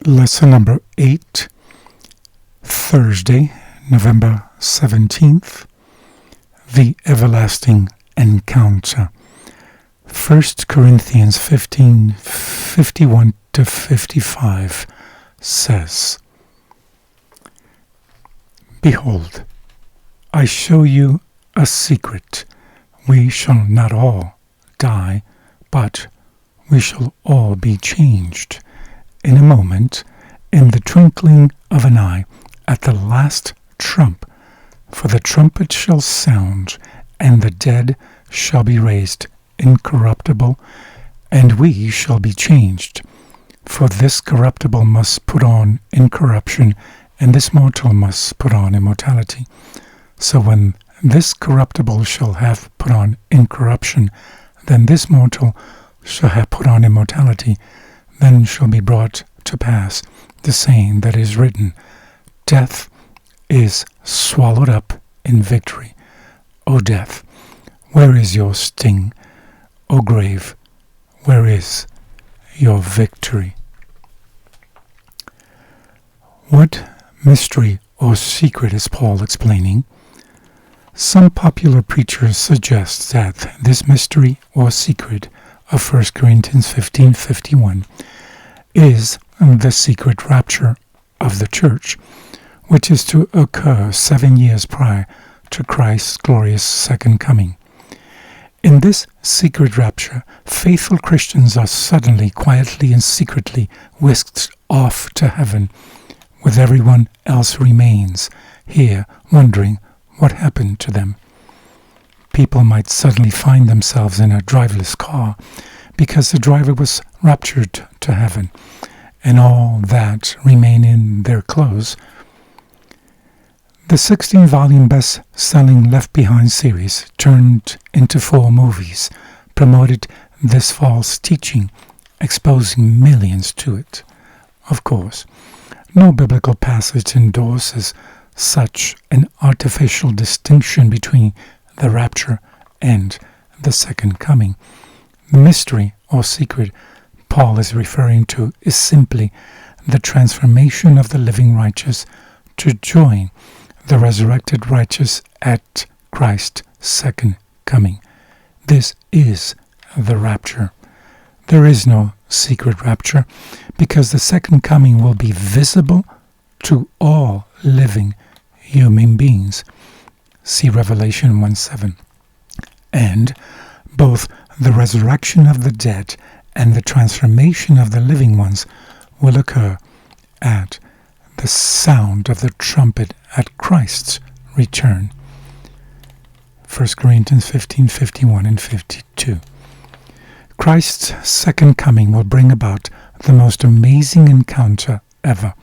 Lesson number 8, Thursday, November 17th, The Everlasting Encounter. 1 Corinthians 15, 51 to 55 says, Behold, I show you a secret. We shall not all die, but we shall all be changed. In a moment, in the twinkling of an eye, at the last trump, for the trumpet shall sound, and the dead shall be raised incorruptible, and we shall be changed. For this corruptible must put on incorruption, and this mortal must put on immortality. So when this corruptible shall have put on incorruption, then this mortal shall have put on immortality. Then shall be brought to pass the saying that is written, Death is swallowed up in victory. O death, where is your sting? O grave, where is your victory? What mystery or secret is Paul explaining? Some popular preachers suggest that this mystery or secret of 1 Corinthians 15:51 is the secret rapture of the church, which is to occur 7 years prior to Christ's glorious second coming. In this secret rapture, faithful Christians are suddenly, quietly, and secretly whisked off to heaven, with everyone else remains here wondering what happened to them. People might suddenly find themselves in a driverless car because the driver was raptured to heaven, and all that remain in their clothes. The 16-volume best-selling Left Behind series, turned into 4 movies, promoted this false teaching, exposing millions to it. Of course, no biblical passage endorses such an artificial distinction between the rapture and the second coming. The mystery or secret Paul is referring to is simply the transformation of the living righteous to join the resurrected righteous at Christ's second coming. This is the rapture. There is no secret rapture because the second coming will be visible to all living human beings. See Revelation 1:7. And both the resurrection of the dead and the transformation of the living ones will occur at the sound of the trumpet at Christ's return. 1 Corinthians 15:51 and 52. Christ's second coming will bring about the most amazing encounter ever.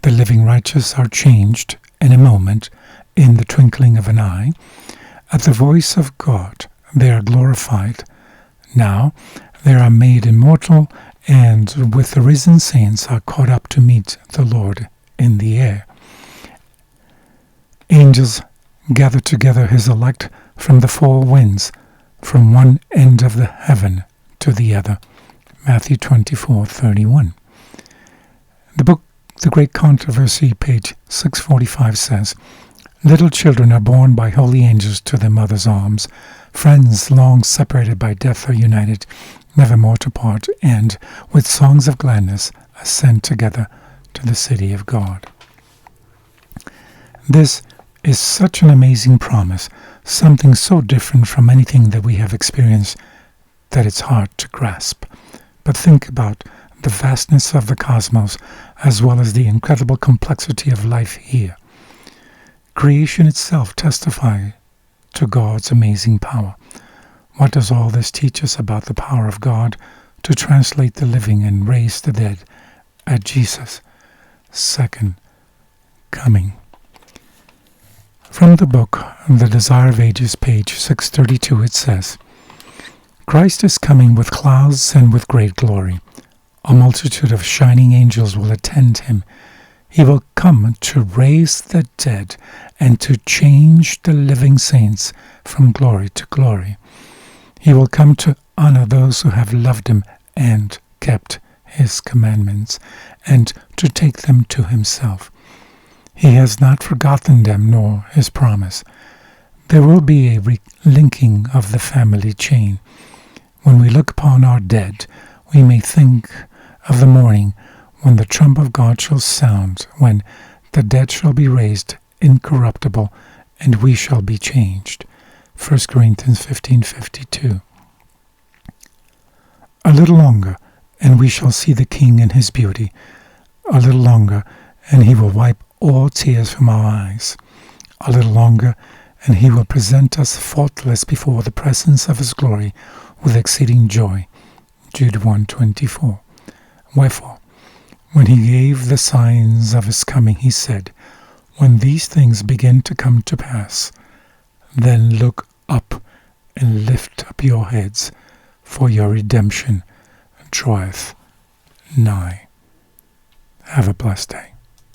The living righteous are changed in a moment, in the twinkling of an eye. At the voice of God, they are glorified. Now, they are made immortal, and with the risen saints are caught up to meet the Lord in the air. Angels gather together his elect from the 4 winds, from one end of the heaven to the other. Matthew 24:31. The book The Great Controversy, page 645, says, Little children are born by holy angels to their mother's arms. Friends long separated by death are united, nevermore to part, and with songs of gladness ascend together to the city of God. This is such an amazing promise, something so different from anything that we have experienced that it's hard to grasp. But think about the vastness of the cosmos, as well as the incredible complexity of life here. Creation itself testifies to God's amazing power. What does all this teach us about the power of God to translate the living and raise the dead at Jesus' second coming? From the book The Desire of Ages, page 632, it says, Christ is coming with clouds and with great glory. A multitude of shining angels will attend him. He will come to raise the dead and to change the living saints from glory to glory. He will come to honor those who have loved him and kept his his commandments, and to take them to himself. He has not forgotten them nor his promise. There will be a linking of the family chain. When we look upon our dead, we may think of the morning when the trump of God shall sound, when the dead shall be raised incorruptible, and we shall be changed. 1 Corinthians 15:52. A little longer, and we shall see the King in his beauty. A little longer, and he will wipe all tears from our eyes. A little longer, and he will present us faultless before the presence of his glory with exceeding joy. Jude 1:24. Wherefore, when he gave the signs of his coming, he said, when these things begin to come to pass, then look up and lift up your heads, for your redemption draweth nigh. Have a blessed day.